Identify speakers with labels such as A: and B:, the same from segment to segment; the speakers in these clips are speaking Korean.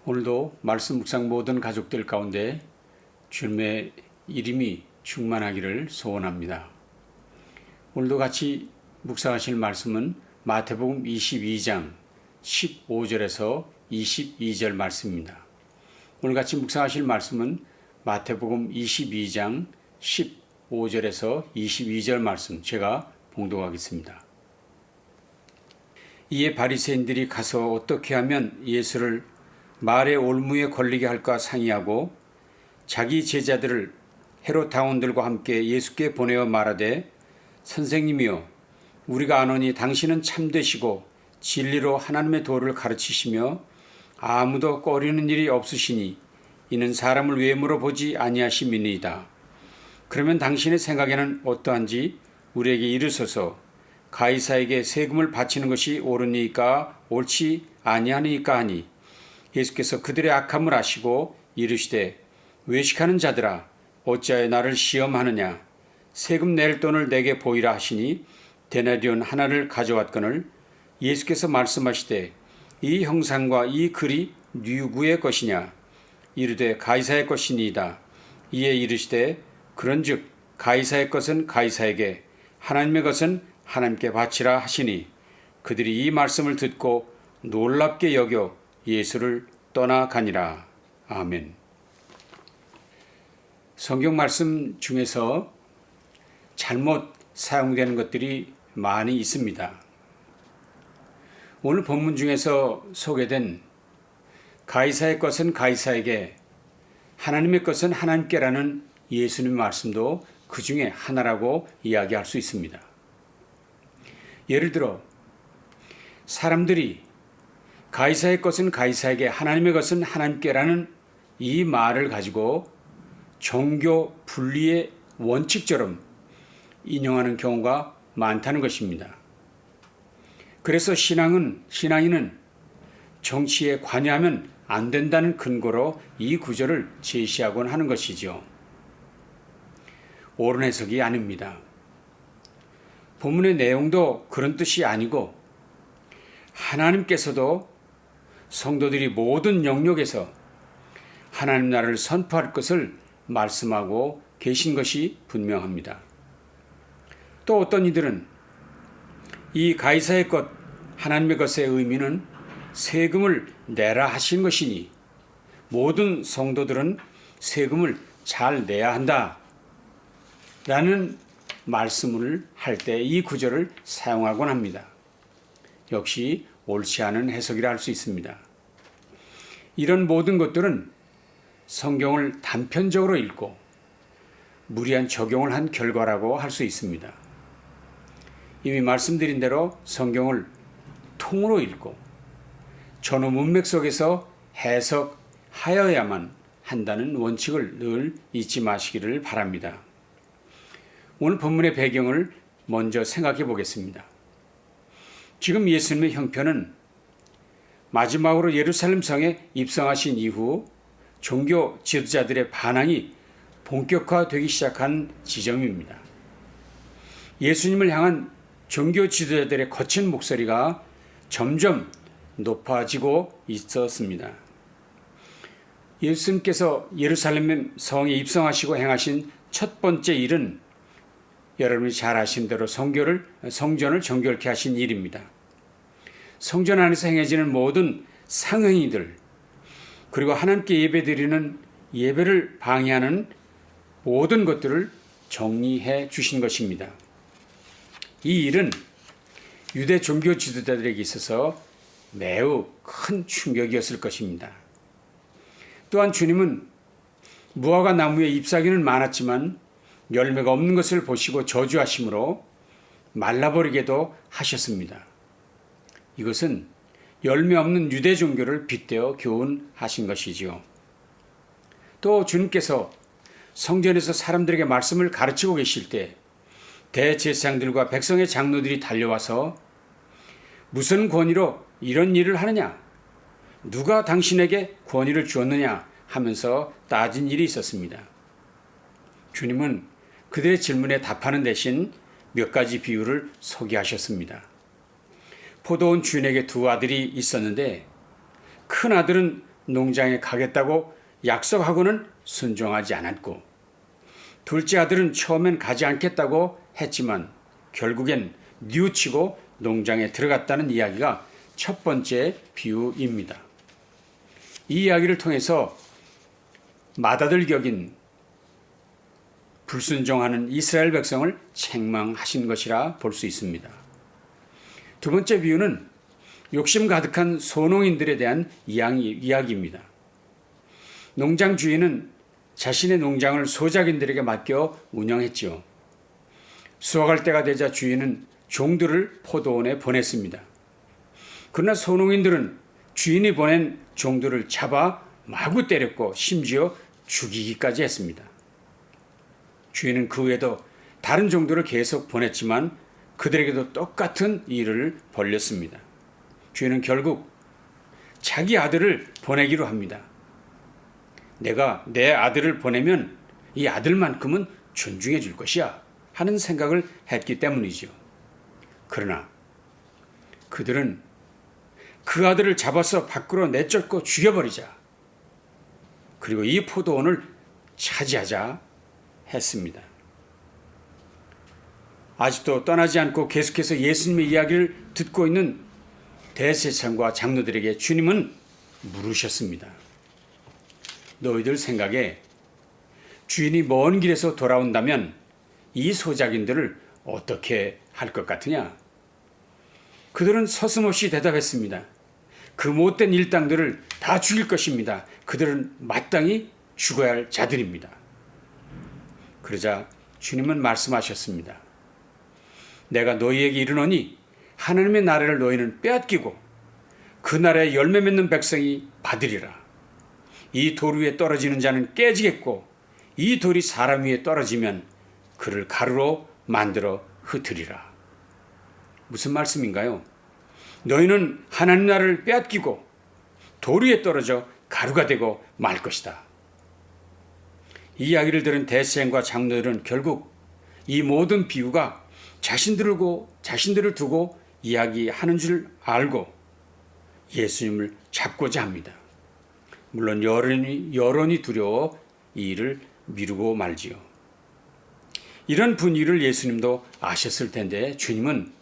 A: 오늘도 말씀 묵상 모든 가족들 가운데 주님의 이름이 충만하기를 소원합니다. 오늘도 같이 묵상하실 말씀은 마태복음 22장 15절에서 22절 말씀입니다. 오늘 같이 묵상하실 말씀은 마태복음 22장 15절에서 22절 말씀 제가 봉독하겠습니다. 이에 바리새인들이 가서 어떻게 하면 예수를 말의 올무에 걸리게 할까 상의하고 자기 제자들을 헤롯 당원들과 함께 예수께 보내어 말하되 선생님이여 우리가 아노니 당신은 참되시고 진리로 하나님의 도를 가르치시며 아무도 꺼리는 일이 없으시니 이는 사람을 외모로 보지 아니하심이니이다. 그러면 당신의 생각에는 어떠한지 우리에게 이르소서. 가이사에게 세금을 바치는 것이 옳으니까 옳지 아니하니까 하니 예수께서 그들의 악함을 아시고 이르시되 외식하는 자들아 어찌하여 나를 시험하느냐. 세금 낼 돈을 내게 보이라 하시니 데나리온 하나를 가져왔거늘 예수께서 말씀하시되 이 형상과 이 글이 누구의 것이냐. 이르되 가이사의 것이니이다. 이에 이르시되 그런즉 가이사의 것은 가이사에게 하나님의 것은 하나님께 바치라 하시니 그들이 이 말씀을 듣고 놀랍게 여겨 예수를 떠나가니라. 아멘. 성경 말씀 중에서 잘못 사용되는 것들이 많이 있습니다. 오늘 본문 중에서 소개된 가이사의 것은 가이사에게 하나님의 것은 하나님께라는 예수님의 말씀도 그 중에 하나라고 이야기할 수 있습니다. 예를 들어 사람들이 가이사의 것은 가이사에게 하나님의 것은 하나님께라는 이 말을 가지고 종교 분리의 원칙처럼 인용하는 경우가 많다는 것입니다. 그래서 신앙인은 정치에 관여하면 안 된다는 근거로 이 구절을 제시하곤 하는 것이죠. 옳은 해석이 아닙니다. 본문의 내용도 그런 뜻이 아니고 하나님께서도 성도들이 모든 영역에서 하나님 나라를 선포할 것을 말씀하고 계신 것이 분명합니다. 또 어떤 이들은 이 가이사의 것, 하나님의 것의 의미는 세금을 내라 하신 것이니 모든 성도들은 세금을 잘 내야 한다 라는 말씀을 할 때 이 구절을 사용하곤 합니다. 역시 옳지 않은 해석이라 할 수 있습니다. 이런 모든 것들은 성경을 단편적으로 읽고 무리한 적용을 한 결과라고 할 수 있습니다. 이미 말씀드린 대로 성경을 통으로 읽고 전후 문맥 속에서 해석하여야만 한다는 원칙을 늘 잊지 마시기를 바랍니다. 오늘 본문의 배경을 먼저 생각해 보겠습니다. 지금 예수님의 형편은 마지막으로 예루살렘 성에 입성하신 이후 종교 지도자들의 반항이 본격화되기 시작한 지점입니다. 예수님을 향한 종교 지도자들의 거친 목소리가 점점 높아지고 있었습니다. 예수님께서 예루살렘 성에 입성하시고 행하신 첫 번째 일은 여러분이 잘 아신 대로 성전을 정결케 하신 일입니다. 성전 안에서 행해지는 모든 상행위들 그리고 하나님께 예배드리는 예배를 방해하는 모든 것들을 정리해 주신 것입니다. 이 일은 유대 종교 지도자들에게 있어서 매우 큰 충격이었을 것입니다. 또한 주님은 무화과 나무에 잎사귀는 많았지만 열매가 없는 것을 보시고 저주하심으로 말라버리게도 하셨습니다. 이것은 열매 없는 유대 종교를 빗대어 교훈하신 것이지요. 또 주님께서 성전에서 사람들에게 말씀을 가르치고 계실 때 대제사장들과 백성의 장로들이 달려와서 무슨 권위로 이런 일을 하느냐? 누가 당신에게 권위를 주었느냐? 하면서 따진 일이 있었습니다. 주님은 그들의 질문에 답하는 대신 몇 가지 비유를 소개하셨습니다. 포도원 주인에게 두 아들이 있었는데 큰 아들은 농장에 가겠다고 약속하고는 순종하지 않았고, 둘째 아들은 처음엔 가지 않겠다고 했지만 결국엔 뉘우치고 농장에 들어갔다는 이야기가 첫 번째 비유입니다. 이 이야기를 통해서 맏아들 격인 불순종하는 이스라엘 백성을 책망하신 것이라 볼 수 있습니다. 두 번째 비유는 욕심 가득한 소농인들에 대한 이야기입니다. 농장 주인은 자신의 농장을 소작인들에게 맡겨 운영했지요. 수확할 때가 되자 주인은 종들을 포도원에 보냈습니다. 그러나 소농인들은 주인이 보낸 종들을 잡아 마구 때렸고 심지어 죽이기까지 했습니다. 주인은 그 후에도 다른 종들을 계속 보냈지만 그들에게도 똑같은 일을 벌렸습니다. 주인은 결국 자기 아들을 보내기로 합니다. 내가 내 아들을 보내면 이 아들만큼은 존중해 줄 것이야 하는 생각을 했기 때문이죠. 그러나 그들은 그 아들을 잡아서 밖으로 내쫓고 죽여버리자, 그리고 이 포도원을 차지하자 했습니다. 아직도 떠나지 않고 계속해서 예수님의 이야기를 듣고 있는 대제사장과 장로들에게 주님은 물으셨습니다. 너희들 생각에 주인이 먼 길에서 돌아온다면 이 소작인들을 어떻게 할 것 같으냐? 그들은 서슴없이 대답했습니다. 그 못된 일당들을 다 죽일 것입니다. 그들은 마땅히 죽어야 할 자들입니다. 그러자 주님은 말씀하셨습니다. 내가 너희에게 이르노니 하나님의 나라를 너희는 빼앗기고 그 나라에 열매 맺는 백성이 받으리라. 이 돌 위에 떨어지는 자는 깨지겠고 이 돌이 사람 위에 떨어지면 그를 가루로 만들어 흩으리라. 무슨 말씀인가요? 너희는 하나님 나라를 빼앗기고 돌 위에 떨어져 가루가 되고 말 것이다. 이 이야기를 들은 대제사장과 장로들은 결국 이 모든 비유가 자신들을 두고 이야기하는 줄 알고 예수님을 잡고자 합니다. 물론 여론이 두려워 이 일을 미루고 말지요. 이런 분위기를 예수님도 아셨을 텐데 주님은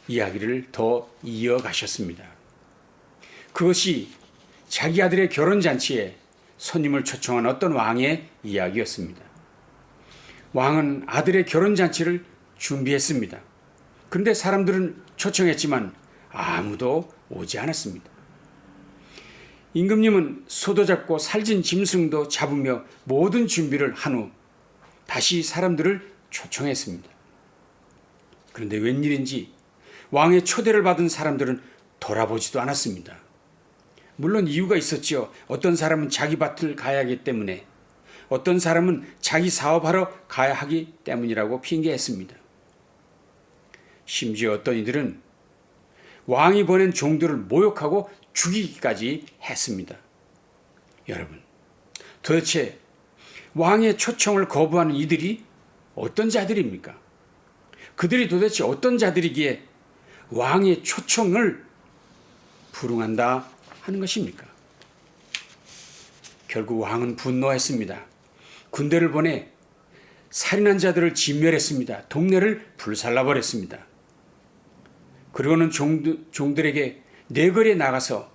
A: 이야기를 더 이어가셨습니다. 그것이 자기 아들의 결혼잔치에 손님을 초청한 어떤 왕의 이야기였습니다. 왕은 아들의 결혼잔치를 준비했습니다. 그런데 사람들은 초청했지만 아무도 오지 않았습니다. 임금님은 소도 잡고 살진 짐승도 잡으며 모든 준비를 한 후 다시 사람들을 초청했습니다. 그런데 웬일인지 왕의 초대를 받은 사람들은 돌아보지도 않았습니다. 물론 이유가 있었지요. 어떤 사람은 자기 밭을 가야 하기 때문에, 어떤 사람은 자기 사업하러 가야 하기 때문이라고 핑계했습니다. 심지어 어떤 이들은 왕이 보낸 종들을 모욕하고 죽이기까지 했습니다. 여러분, 도대체 왕의 초청을 거부하는 이들이 어떤 자들입니까? 그들이 도대체 어떤 자들이기에 왕의 초청을 불응한다 하는 것입니까? 결국 왕은 분노했습니다. 군대를 보내 살인한 자들을 진멸했습니다. 동네를 불살라버렸습니다. 그리고는 종들에게 내거리에 나가서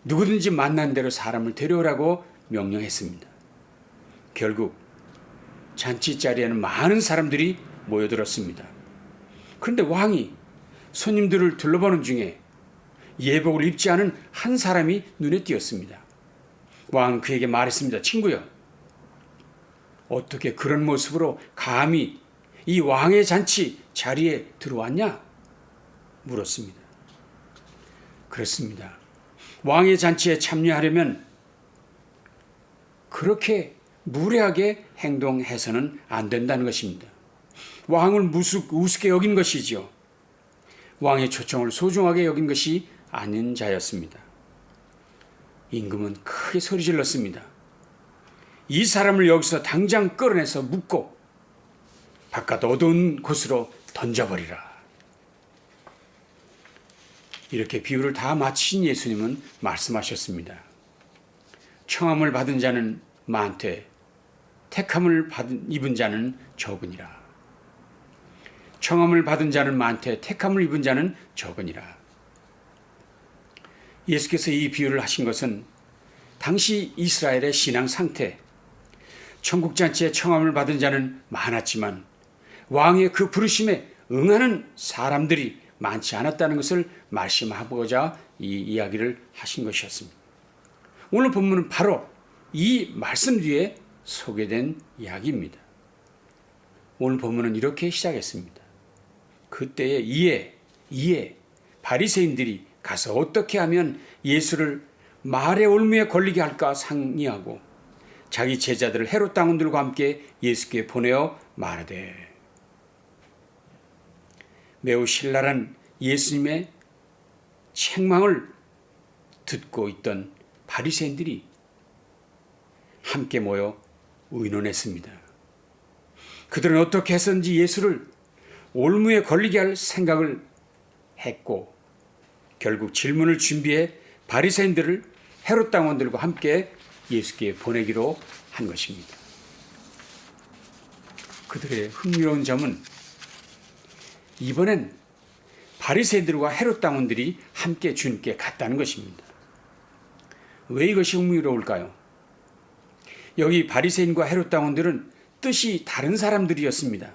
A: 누구든지 만난 대로 사람을 데려오라고 명령했습니다. 결국 잔치 자리에는 많은 사람들이 모여들었습니다. 그런데 왕이 손님들을 둘러보는 중에 예복을 입지 않은 한 사람이 눈에 띄었습니다. 왕은 그에게 말했습니다. 친구여, 어떻게 그런 모습으로 감히 이 왕의 잔치 자리에 들어왔냐? 물었습니다. 그렇습니다. 왕의 잔치에 참여하려면 그렇게 무례하게 행동해서는 안 된다는 것입니다. 왕을 우습게 여긴 것이지요. 왕의 초청을 소중하게 여긴 것이 아닌 자였습니다. 임금은 크게 소리질렀습니다. 이 사람을 여기서 당장 끌어내서 묶고 바깥 어두운 곳으로 던져버리라. 이렇게 비유를 다 마친 예수님은 말씀하셨습니다. 청함을 받은 자는 많되 택함을 입은 자는 적으니라. 청함을 받은 자는 많되 택함을 입은 자는 적으니라. 예수께서 이 비유를 하신 것은 당시 이스라엘의 신앙 상태, 천국잔치에 청함을 받은 자는 많았지만 왕의 그 부르심에 응하는 사람들이 많지 않았다는 것을 말씀하고자 이 이야기를 하신 것이었습니다. 오늘 본문은 바로 이 말씀 뒤에 소개된 이야기입니다. 오늘 본문은 이렇게 시작했습니다. 그때에 이에 바리새인들이 가서 어떻게 하면 예수를 말의 올무에 걸리게 할까 상의하고 자기 제자들을 헤롯 당원들과 함께 예수께 보내어 말하되, 매우 신랄한 예수님의 책망을 듣고 있던 바리새인들이 함께 모여 의논했습니다. 그들은 어떻게 해서든지 예수를 올무에 걸리게 할 생각을 했고 결국 질문을 준비해 바리새인들을 헤롯 당원들과 함께 예수께 보내기로 한 것입니다. 그들의 흥미로운 점은 이번엔 바리새인들과 헤롯 당원들이 함께 주님께 갔다는 것입니다. 왜 이것이 흥미로울까요? 여기 바리새인과 헤롯 당원들은 뜻이 다른 사람들이었습니다.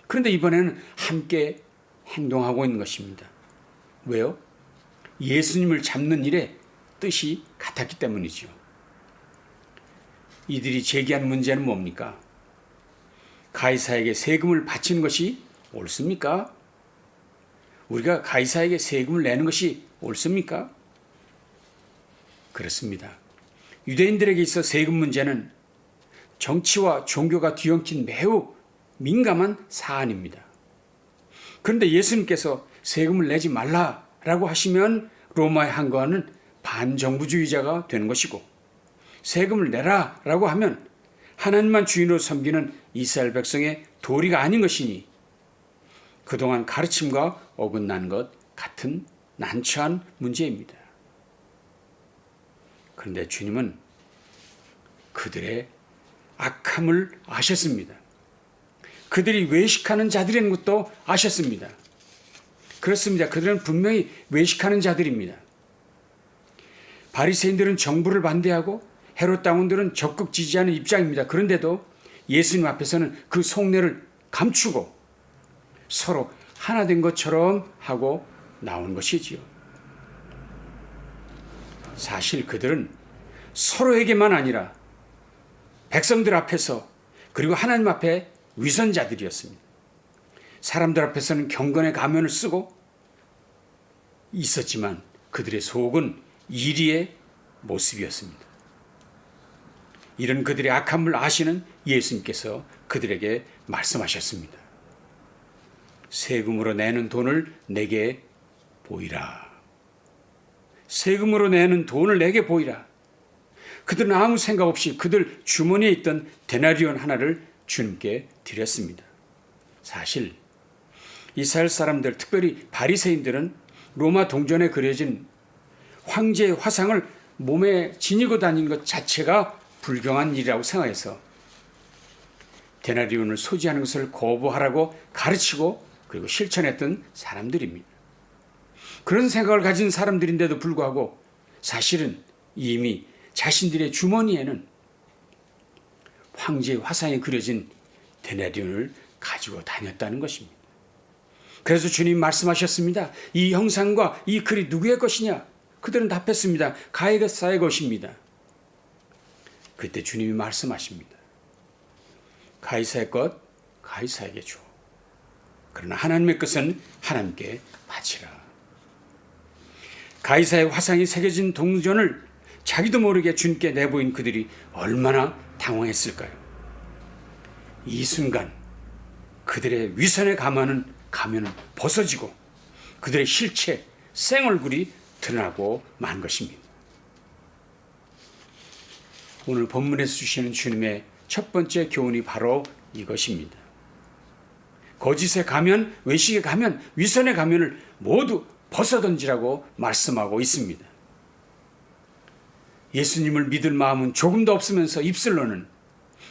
A: 그런데 이번에는 함께 행동하고 있는 것입니다. 왜요? 예수님을 잡는 일에 뜻이 같았기 때문이죠. 이들이 제기한 문제는 뭡니까? 가이사에게 세금을 바치는 것이 옳습니까? 우리가 가이사에게 세금을 내는 것이 옳습니까? 그렇습니다. 유대인들에게 있어 세금 문제는 정치와 종교가 뒤엉킨 매우 민감한 사안입니다. 그런데 예수님께서 세금을 내지 말라라고 하시면 로마에 항거하는 반정부주의자가 되는 것이고, 세금을 내라라고 하면 하나님만 주인으로 섬기는 이스라엘 백성의 도리가 아닌 것이니 그동안 가르침과 어긋난 것 같은 난처한 문제입니다. 그런데 주님은 그들의 악함을 아셨습니다. 그들이 외식하는 자들인 것도 아셨습니다. 그렇습니다. 그들은 분명히 외식하는 자들입니다. 바리새인들은 정부를 반대하고 헤롯 당원들은 적극 지지하는 입장입니다. 그런데도 예수님 앞에서는 그 속내를 감추고 서로 하나 된 것처럼 하고 나온 것이지요. 사실 그들은 서로에게만 아니라 백성들 앞에서 그리고 하나님 앞에 위선자들이었습니다. 사람들 앞에서는 경건의 가면을 쓰고 있었지만 그들의 속은 이리의 모습이었습니다. 이런 그들의 악함을 아시는 예수님께서 그들에게 말씀하셨습니다. 세금으로 내는 돈을 내게 보이라. 세금으로 내는 돈을 내게 보이라. 그들은 아무 생각 없이 그들 주머니에 있던 데나리온 하나를 주님께 드렸습니다. 사실 이스라엘 사람들, 특별히 바리새인들은 로마 동전에 그려진 황제의 화상을 몸에 지니고 다니는 것 자체가 불경한 일이라고 생각해서 데나리온을 소지하는 것을 거부하라고 가르치고 그리고 실천했던 사람들입니다. 그런 생각을 가진 사람들인데도 불구하고 사실은 이미 자신들의 주머니에는 황제의 화상이 그려진 데나리온을 가지고 다녔다는 것입니다. 그래서 주님 말씀하셨습니다. 이 형상과 이 글이 누구의 것이냐? 그들은 답했습니다. 가이사의 것입니다. 그때 주님이 말씀하십니다. 가이사의 것 가이사에게 줘. 그러나 하나님의 것은 하나님께 바치라. 가이사의 화상이 새겨진 동전을 자기도 모르게 주님께 내보인 그들이 얼마나 당황했을까요? 이 순간 그들의 위선의 가면은 벗어지고 그들의 실체, 생얼굴이 드러나고 만 것입니다. 오늘 본문에서 주시는 주님의 첫 번째 교훈이 바로 이것입니다. 거짓의 가면, 외식의 가면, 위선의 가면을 모두 벗어던지라고 말씀하고 있습니다. 예수님을 믿을 마음은 조금도 없으면서 입술로는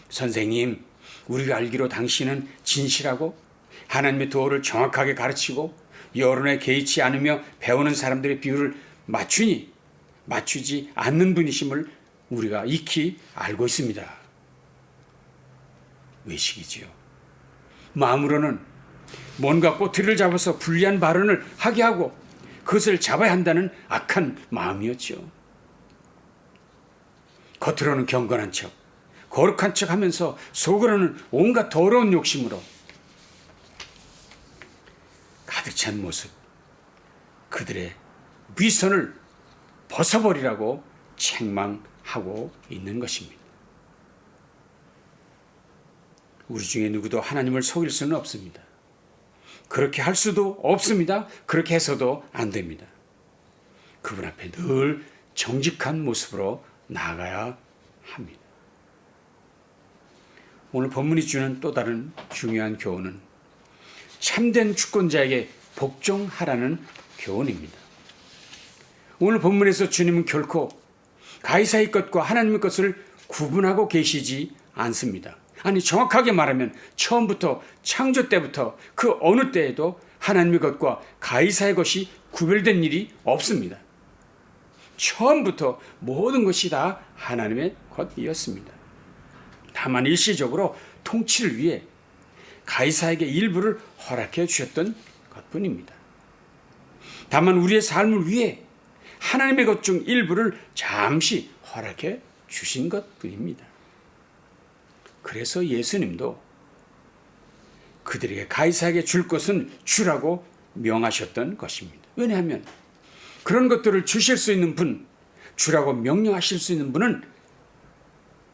A: 선생님, 우리가 알기로 당신은 진실하고 하나님의 도를 정확하게 가르치고 여론에 개의치 않으며 배우는 사람들의 비율을 맞추지 않는 분이심을 우리가 익히 알고 있습니다. 외식이지요. 마음으로는 뭔가 꼬투리를 잡아서 불리한 발언을 하게 하고 그것을 잡아야 한다는 악한 마음이었죠. 겉으로는 경건한 척, 거룩한 척 하면서 속으로는 온갖 더러운 욕심으로 가득 찬 모습, 그들의 위선을 벗어버리라고 책망하고 있는 것입니다. 우리 중에 누구도 하나님을 속일 수는 없습니다. 그렇게 할 수도 없습니다. 그렇게 해서도 안 됩니다. 그분 앞에 늘 정직한 모습으로 나아가야 합니다. 오늘 본문이 주는 또 다른 중요한 교훈은 참된 주권자에게 복종하라는 교훈입니다. 오늘 본문에서 주님은 결코 가이사의 것과 하나님의 것을 구분하고 계시지 않습니다. 아니, 정확하게 말하면 처음부터 창조 때부터 그 어느 때에도 하나님의 것과 가이사의 것이 구별된 일이 없습니다. 처음부터 모든 것이 다 하나님의 것이었습니다. 다만 일시적으로 통치를 위해 가이사에게 일부를 허락해 주셨던 것뿐입니다. 다만 우리의 삶을 위해 하나님의 것 중 일부를 잠시 허락해 주신 것뿐입니다. 그래서 예수님도 그들에게 가이사에게 줄 것은 주라고 명하셨던 것입니다. 왜냐하면 그런 것들을 주실 수 있는 분, 주라고 명령하실 수 있는 분은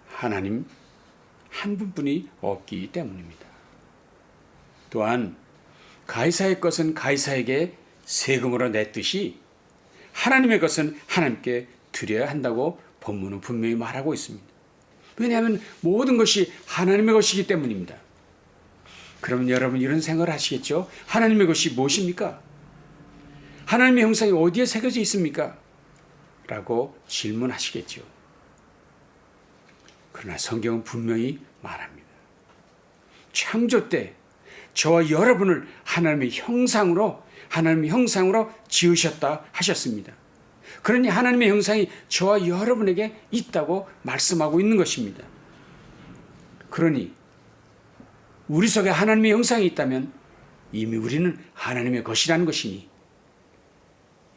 A: 하나님 한 분뿐이 없기 때문입니다. 또한 가이사의 것은 가이사에게 세금으로 냈듯이 하나님의 것은 하나님께 드려야 한다고 본문은 분명히 말하고 있습니다. 왜냐하면 모든 것이 하나님의 것이기 때문입니다. 그러면 여러분 이런 생각을 하시겠죠? 하나님의 것이 무엇입니까? 하나님의 형상이 어디에 새겨져 있습니까? 라고 질문하시겠죠. 그러나 성경은 분명히 말합니다. 창조 때 저와 여러분을 하나님의 형상으로 지으셨다 하셨습니다. 그러니 하나님의 형상이 저와 여러분에게 있다고 말씀하고 있는 것입니다. 그러니 우리 속에 하나님의 형상이 있다면 이미 우리는 하나님의 것이라는 것이니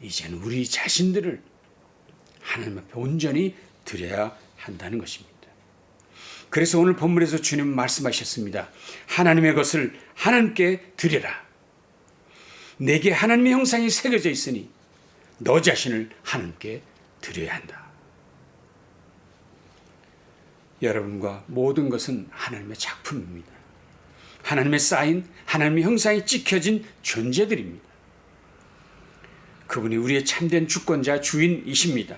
A: 이제는 우리 자신들을 하나님 앞에 온전히 드려야 한다는 것입니다. 그래서 오늘 본문에서 주님 말씀하셨습니다. 하나님의 것을 하나님께 드려라. 내게 하나님의 형상이 새겨져 있으니 너 자신을 하나님께 드려야 한다. 여러분과 모든 것은 하나님의 작품입니다. 하나님의 쌓인 하나님의 형상이 찍혀진 존재들입니다. 그분이 우리의 참된 주권자 주인이십니다.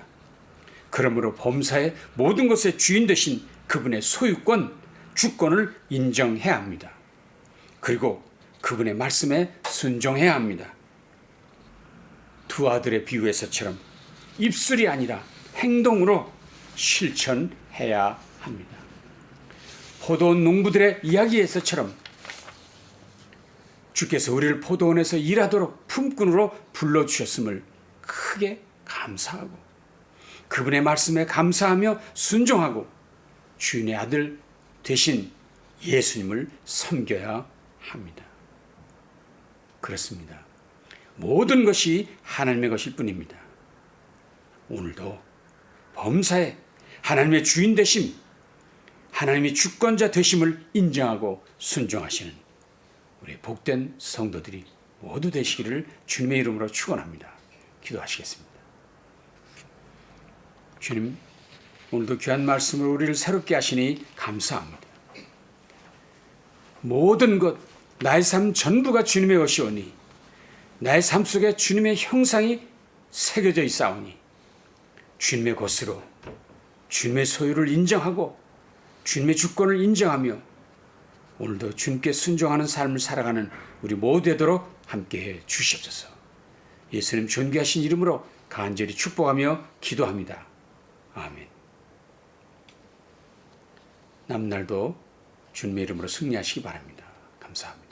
A: 그러므로 범사의 모든 것의 주인 되신 그분의 소유권, 주권을 인정해야 합니다. 그리고 그분의 말씀에 순종해야 합니다. 두 아들의 비유에서처럼 입술이 아니라 행동으로 실천해야 합니다. 포도원 농부들의 이야기에서처럼 주께서 우리를 포도원에서 일하도록 품꾼으로 불러주셨음을 크게 감사하고 그분의 말씀에 감사하며 순종하고 주인의 아들 되신 예수님을 섬겨야 합니다. 그렇습니다. 모든 것이 하나님의 것일 뿐입니다. 오늘도 범사에 하나님의 주인 되심, 하나님의 주권자 되심을 인정하고 순종하시는 우리 복된 성도들이 모두 되시기를 주님의 이름으로 축원합니다. 기도하시겠습니다. 주님, 오늘도 귀한 말씀으로 우리를 새롭게 하시니 감사합니다. 모든 것, 나의 삶 전부가 주님의 것이오니 나의 삶 속에 주님의 형상이 새겨져 있사오니 주님의 것으로 주님의 소유를 인정하고 주님의 주권을 인정하며 오늘도 주님께 순종하는 삶을 살아가는 우리 모두 되도록 함께해 주시옵소서. 예수님 존귀하신 이름으로 간절히 축복하며 기도합니다. 아멘. 남날도 주님의 이름으로 승리하시기 바랍니다. 감사합니다.